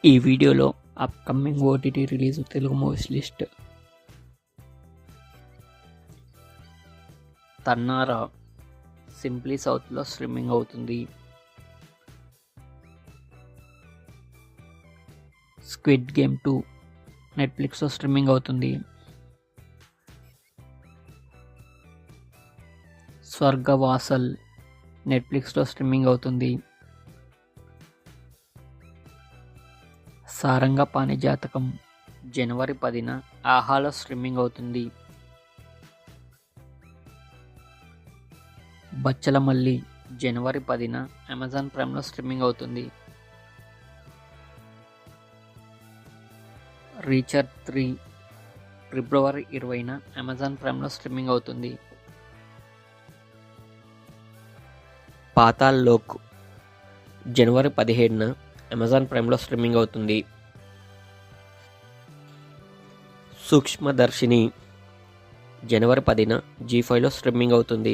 ఈ వీడియోలో upcoming OTT release Telugu movies list. తన్నారా సింప్లీ సౌత్లో స్ట్రీమింగ్ అవుతుంది. స్క్విడ్ గేమ్ 2 నెట్ఫ్లిక్స్లో స్ట్రీమింగ్ అవుతుంది. స్వర్గవాసల్ నెట్ఫ్లిక్స్లో స్ట్రీమింగ్ అవుతుంది. సారంగపాణి జాతకం జనవరి 10న ఆహాలో స్ట్రీమింగ్ అవుతుంది. బచ్చలమల్లి జనవరి 10న అమెజాన్ ప్రైమ్లో స్ట్రీమింగ్ అవుతుంది. రీచర్ 3 ఫిబ్రవరి 20న అమెజాన్ ప్రైమ్లో స్ట్రీమింగ్ అవుతుంది. పాతాళ్ లోక్ జనవరి 17న అమెజాన్ ప్రైమ్లో స్ట్రీమింగ్ అవుతుంది. సూక్ష్మదర్శిని జనవరి 10న జీ5లో స్ట్రీమింగ్ అవుతుంది.